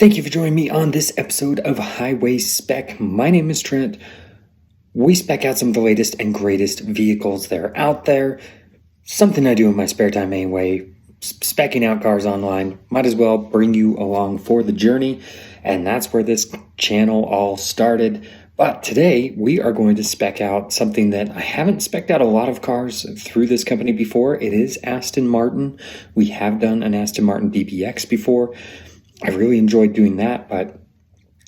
Thank you for joining me on this episode of Highway Spec. My name is Trent. We spec out some of the latest and greatest vehicles that are out there. Something I do in my spare time anyway, specking out cars online. Might as well bring you along for the journey, and that's where this channel all started. But today we are going to spec out something that I haven't spec'd out a lot of cars through this company before. It is Aston Martin. We have done an Aston Martin BBX before. I really enjoyed doing that, but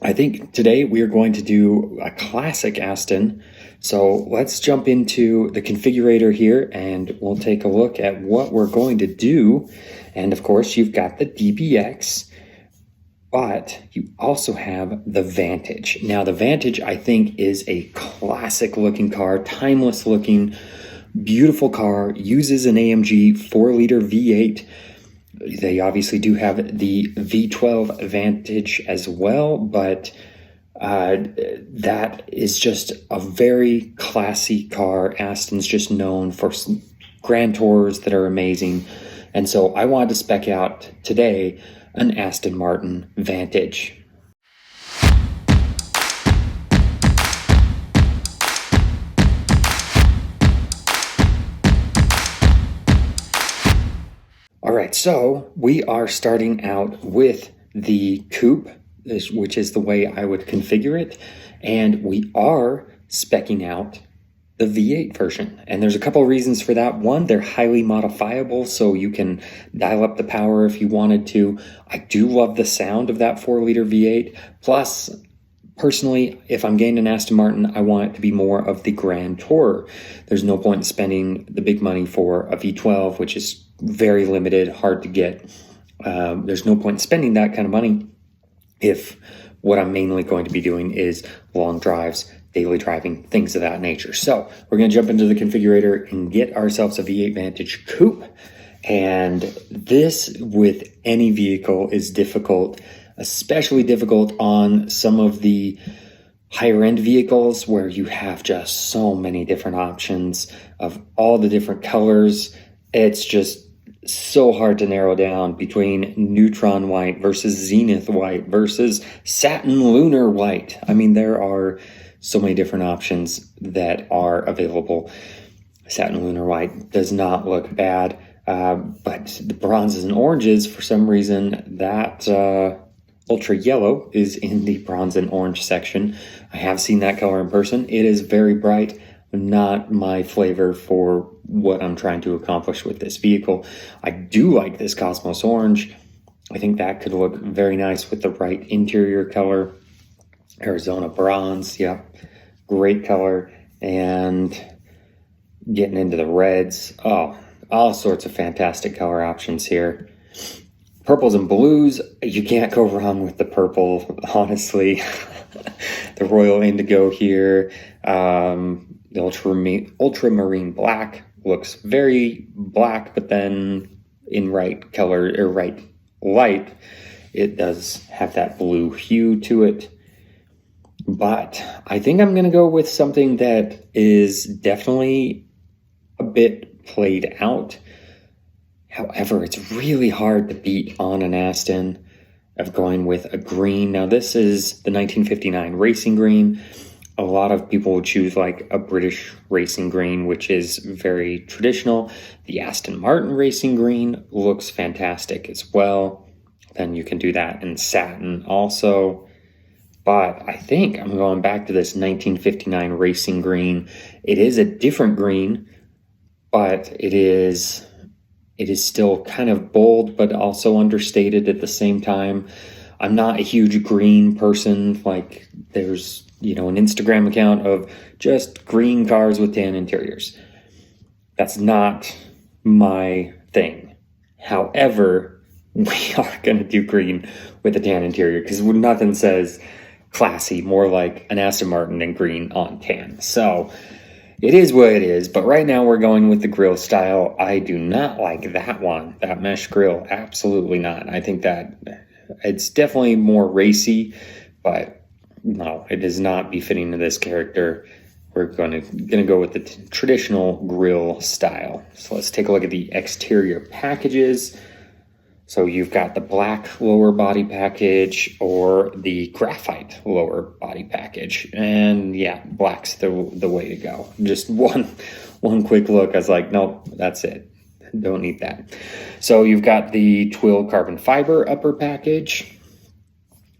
I think today we are going to do a classic Aston. So let's jump into the configurator here and we'll take a look at what we're going to do. And of course, you've got the DBX, but you also have the Vantage. Now, the Vantage, I think, is a classic looking car, timeless looking, beautiful car, uses an AMG 4-liter V8. They obviously do have the V12 Vantage as well, but that is just a very classy car. Aston's just known for Grand Tours that are amazing. And so I wanted to spec out today an Aston Martin Vantage. All right, so we are starting out with the coupe, which is the way I would configure it, and we are speccing out the V8 version. And there's a couple of reasons for that. One, they're highly modifiable, so you can dial up the power if you wanted to. I do love the sound of that 4-liter V8. Plus, personally, if I'm getting an Aston Martin, I want it to be more of the Grand Tourer. There's no point in spending the big money for a V12, which is very limited, hard to get. There's no point in spending that kind of money if what I'm mainly going to be doing is long drives, daily driving, things of that nature. So we're going to jump into the configurator and get ourselves a V8 Vantage Coupe. And this, with any vehicle, is difficult, especially difficult on some of the higher end vehicles where you have just so many different options of all the different colors. It's just so hard to narrow down between neutron white versus zenith white versus satin lunar white. I mean, there are so many different options that are available. Satin lunar white does not look bad, but the bronzes and oranges, for some reason, that ultra yellow is in the bronze and orange section. I have seen that color in person. It is very bright. Not my flavor for what I'm trying to accomplish with this vehicle. I do like this Cosmos Orange. I think that could look very nice with the right interior color. Arizona Bronze, yeah, great color. And getting into the reds, oh, all sorts of fantastic color options here. Purples and blues, you can't go wrong with the purple, honestly. The Royal Indigo here, the ultramarine black looks very black, but then in right color or right light, it does have that blue hue to it. But I think I'm going to go with something that is definitely a bit played out. However, it's really hard to beat on an Aston of going with a green. Now, this is the 1959 racing green. A lot of people would choose like a British racing green, which is very traditional. The Aston Martin racing green looks fantastic as well. Then you can do that in satin also. But I think I'm going back to this 1959 racing green. It is a different green, but it is still kind of bold, but also understated at the same time. I'm not a huge green person. Like, there's, an Instagram account of just green cars with tan interiors. That's not my thing. However, we are going to do green with a tan interior because nothing says classy more like an Aston Martin and green on tan. So it is what it is, but right now we're going with the grille style. I do not like that one, that mesh grille. Absolutely not. I think that it's definitely more racy, but no, it does not befitting to this character. We're going to go with the traditional grille style. So let's take a look at the exterior packages. So you've got the black lower body package or the graphite lower body package. And yeah, black's the way to go. Just one quick look, I was like, nope, that's it. Don't need that. So you've got the twill carbon fiber upper package.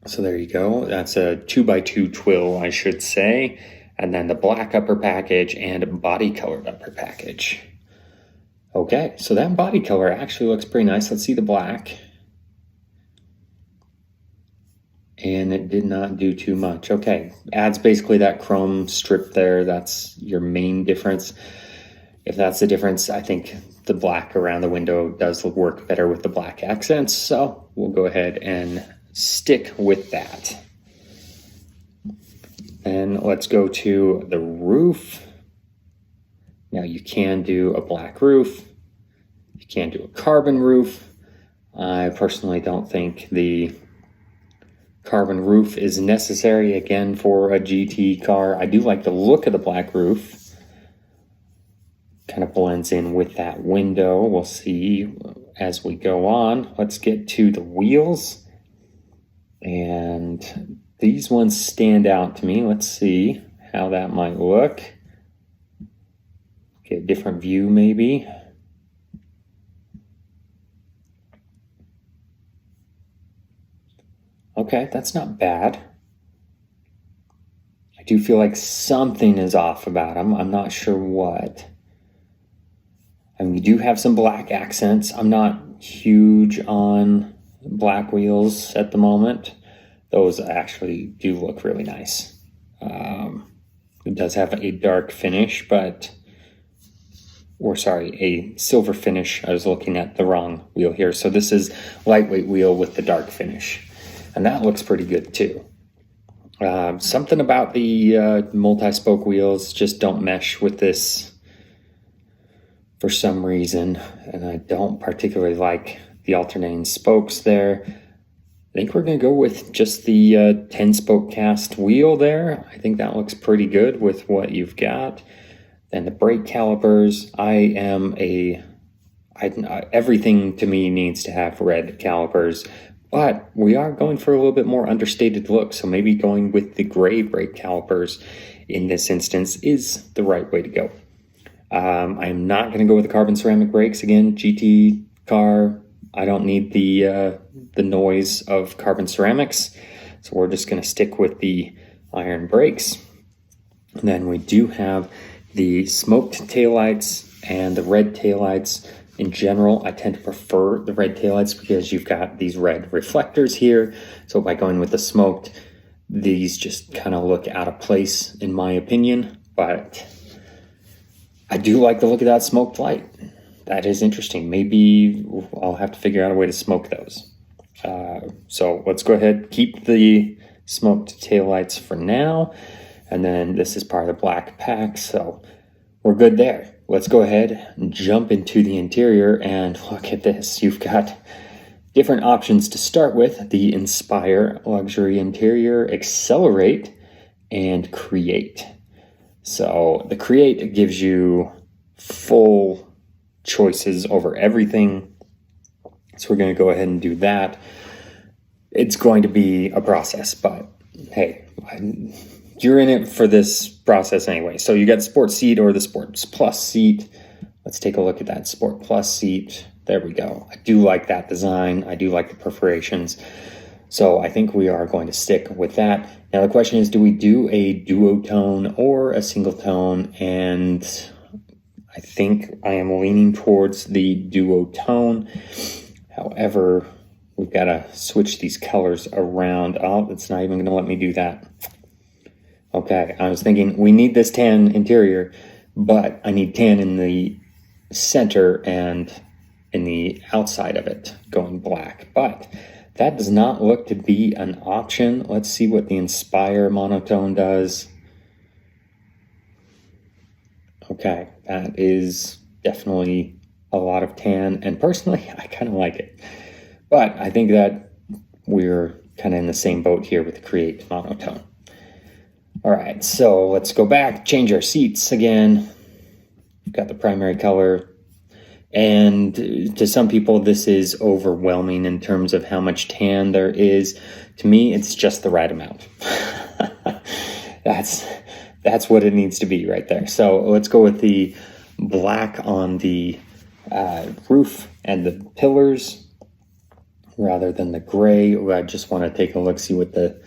So there you go. That's a 2x2 twill, I should say. And then the black upper package and body colored upper package. Okay, so that body color actually looks pretty nice. Let's see the black. And it did not do too much. Okay, adds basically that chrome strip there. That's your main difference. If that's the difference, I think the black around the window does work better with the black accents. So we'll go ahead and stick with that. And let's go to the roof. Now you can do a black roof. You can do a carbon roof. I personally don't think the carbon roof is necessary, again, for a GT car. I do like the look of the black roof. Kind of blends in with that window. We'll see as we go on. Let's get to the wheels. And these ones stand out to me. Let's see how that might look. Get a different view maybe. Okay, that's not bad. I do feel like something is off about them. I'm not sure what. I mean, you do have some black accents. I'm not huge on black wheels at the moment. Those actually do look really nice. It does have a dark finish, a silver finish. I was looking at the wrong wheel here. So this is lightweight wheel with the dark finish. And that looks pretty good too. Something about the multi-spoke wheels just don't mesh with this for some reason. And I don't particularly like the alternating spokes there. I think we're going to go with just the 10-spoke cast wheel there. I think that looks pretty good with what you've got. And the brake calipers, everything to me needs to have red calipers. But we are going for a little bit more understated look, so maybe going with the gray brake calipers in this instance is the right way to go. I'm not going to go with the carbon ceramic brakes. Again, GT car, I don't need the noise of carbon ceramics, so we're just going to stick with the iron brakes. And then we do have the smoked taillights and the red taillights. In general, I tend to prefer the red taillights because you've got these red reflectors here. So by going with the smoked, these just kind of look out of place in my opinion. But I do like the look of that smoked light. That is interesting. Maybe I'll have to figure out a way to smoke those. So let's go ahead, keep the smoked taillights for now. And then this is part of the black pack, so we're good there. Let's go ahead and jump into the interior and look at this. You've got different options to start with. The Inspire Luxury Interior, Accelerate, and Create. So the Create gives you full choices over everything. So we're going to go ahead and do that. It's going to be a process, but hey, you're in it for this process anyway. So you got the Sport seat or the Sports Plus seat. Let's take a look at that Sport Plus seat. There we go. I do like that design. I do like the perforations. So I think we are going to stick with that. Now the question is, do we do a duotone or a single tone? And I think I am leaning towards the duotone. However, we've got to switch these colors around. Oh, it's not even going to let me do that. Okay, I was thinking we need this tan interior, but I need tan in the center and in the outside of it going black. But that does not look to be an option. Let's see what the Inspire monotone does. Okay, that is definitely a lot of tan, and personally, I kind of like it. But I think that we're kind of in the same boat here with the Create monotone. All right, so let's go back, change our seats again. We've got the primary color. And to some people, this is overwhelming in terms of how much tan there is. To me, it's just the right amount. That's what it needs to be right there. So let's go with the black on the roof and the pillars rather than the gray. I just want to take a look, see what the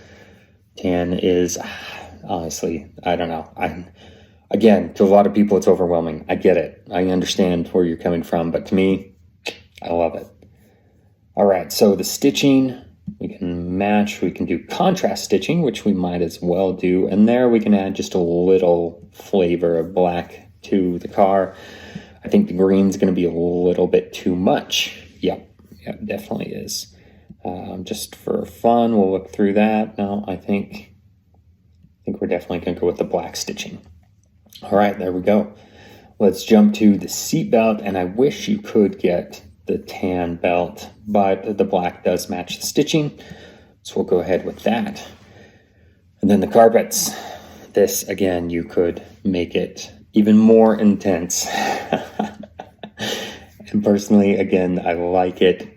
tan is. Honestly, I don't know. Again, to a lot of people, it's overwhelming. I get it. I understand where you're coming from, but to me, I love it. All right, so the stitching, we can match. We can do contrast stitching, which we might as well do. And there we can add just a little flavor of black to the car. I think the green's going to be a little bit too much. Yep, definitely is. Just for fun, we'll look through that. No, I think we're definitely going to go with the black stitching. All right, there we go. Let's jump to the seat belt, and I wish you could get the tan belt, but the black does match the stitching, so we'll go ahead with that. And then the carpets. This, again, you could make it even more intense. And personally, again, I like it.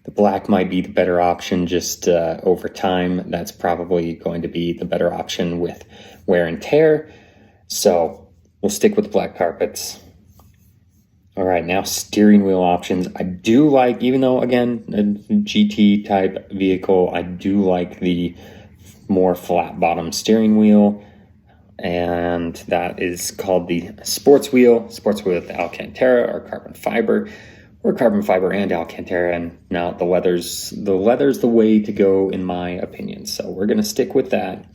The black might be the better option just over time. That's probably going to be the better option with wear and tear. So we'll stick with the black carpets. All right, now steering wheel options. I do like, even though, again, a GT type vehicle, I do like the more flat bottom steering wheel. And that is called the sports wheel with Alcantara or carbon fiber, or carbon fiber and Alcantara. And now the leather's the way to go, in my opinion. So we're going to stick with that.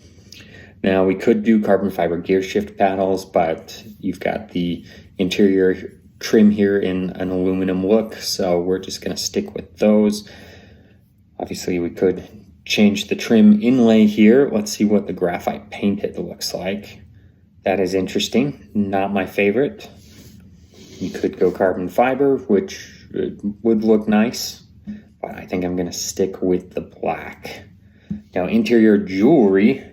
Now, we could do carbon fiber gear shift paddles, but you've got the interior trim here in an aluminum look, so we're just going to stick with those. Obviously, we could change the trim inlay here. Let's see what the graphite painted looks like. That is interesting. Not my favorite. You could go carbon fiber, which would look nice, but I think I'm going to stick with the black. Now, interior jewelry.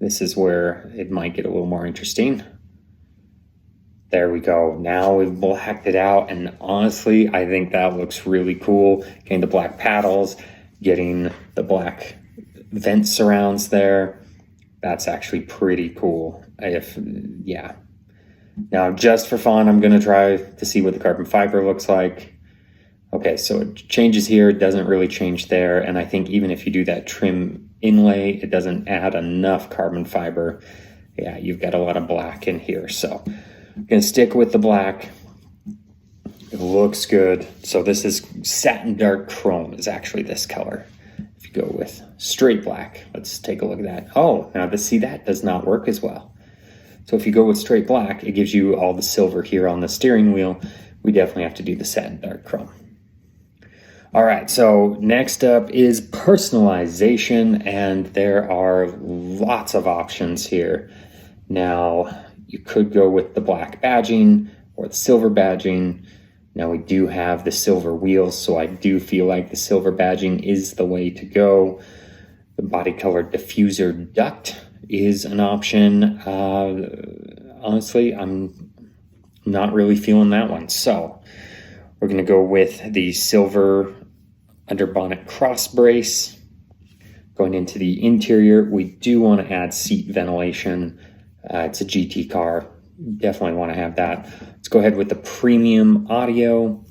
This is where it might get a little more interesting. There we go. Now we've blacked it out, and honestly, I think that looks really cool. Getting the black paddles, getting the black vent surrounds there. That's actually pretty cool. Now, just for fun, I'm going to try to see what the carbon fiber looks like. Okay, so it changes here. It doesn't really change there, and I think even if you do that trim inlay, it doesn't add enough carbon fiber. Yeah, you've got a lot of black in here, so I'm gonna stick with the black. It looks good. So this is satin dark chrome is actually this color. If you go with straight black, let's take a look at that. Oh, now see, that does not work as well. So if you go with straight black, it gives you all the silver here on the steering wheel. We definitely have to do the satin dark chrome. All right, so next up is personalization, and there are lots of options here. Now, you could go with the black badging or the silver badging. Now, we do have the silver wheels, so I do feel like the silver badging is the way to go. The body-colored diffuser duct is an option. Honestly, I'm not really feeling that one, so we're going to go with the silver underbonnet cross brace. Going into the interior, we do want to add seat ventilation. It's a GT car. Definitely want to have that. Let's go ahead with the premium audio.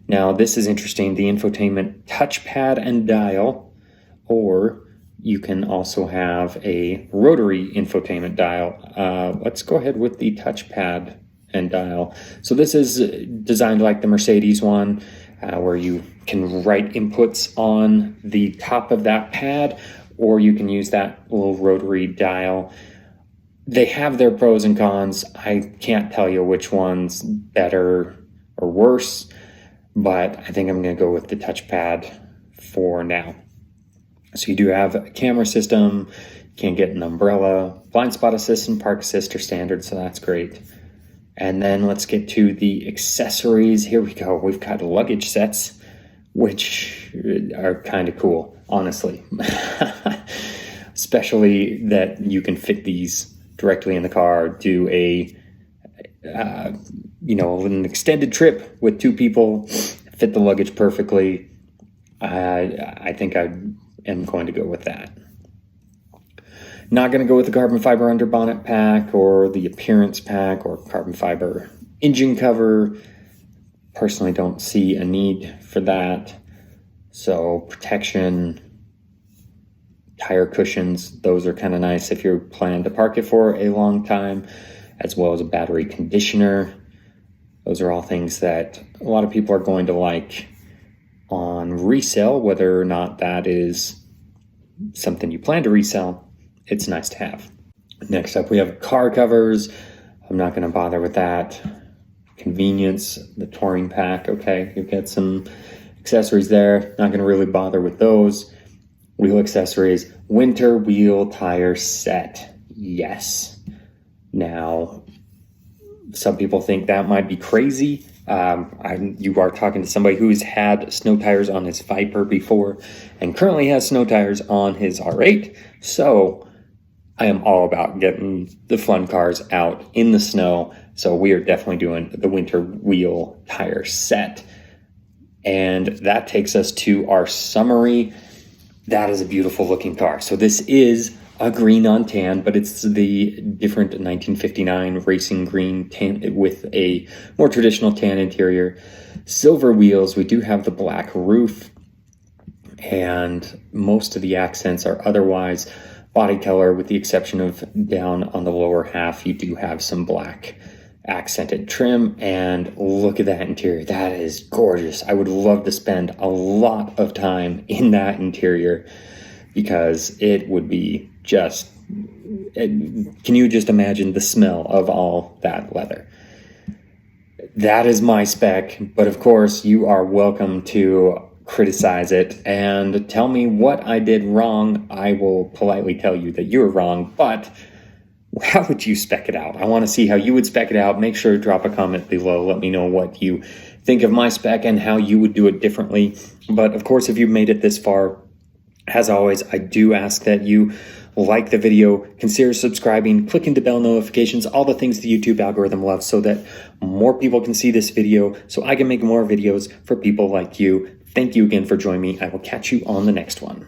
Now, this is interesting. The infotainment touchpad and dial, or you can also have a rotary infotainment dial. Let's go ahead with the touchpad and dial. So this is designed like the Mercedes one, where you can write inputs on the top of that pad, or you can use that little rotary dial. They have their pros and cons. I can't tell you which one's better or worse, but I think I'm going to go with the touchpad for now. So you do have a camera system, you can get an umbrella, blind spot assist and park assist are standard, so that's great. And then let's get to the accessories. Here we go. We've got luggage sets, which are kind of cool, honestly. Especially that you can fit these directly in the car, do a an extended trip with 2 people, fit the luggage perfectly, I think I am going to go with that. Not going to go with the carbon fiber under bonnet pack or the appearance pack or carbon fiber engine cover. Personally don't see a need for that. So protection, tire cushions, those are kind of nice if you're planning to park it for a long time, as well as a battery conditioner. Those are all things that a lot of people are going to like on resale, whether or not that is something you plan to resell. It's nice to have. Next up, we have car covers. I'm not going to bother with that. Convenience, the touring pack. Okay, you get some accessories there. Not going to really bother with those. Wheel accessories, winter wheel tire set. Yes. Now, some people think that might be crazy. You are talking to somebody who's had snow tires on his Viper before and currently has snow tires on his R8. So I am all about getting the fun cars out in the snow. So we are definitely doing the winter wheel tire set. And that takes us to our summary. That is a beautiful looking car. So this is a green on tan, but it's the different 1959 racing green tan with a more traditional tan interior. Silver wheels. We do have the black roof, and most of the accents are otherwise body color, with the exception of down on the lower half. You do have some black accented trim, and look at that interior. That is gorgeous. I would love to spend a lot of time in that interior because it would be just, can you just imagine the smell of all that leather? That is my spec, but of course you are welcome to criticize it and tell me what I did wrong. I will politely tell you that you're wrong, but how would you spec it out? I want to see how you would spec it out. Make sure to drop a comment below. Let me know what you think of my spec and how you would do it differently. But of course, if you've made it this far, as always, I do ask that you like the video, consider subscribing, clicking the bell notifications, all the things the YouTube algorithm loves, so that more people can see this video, so I can make more videos for people like you. Thank you again for joining me. I will catch you on the next one.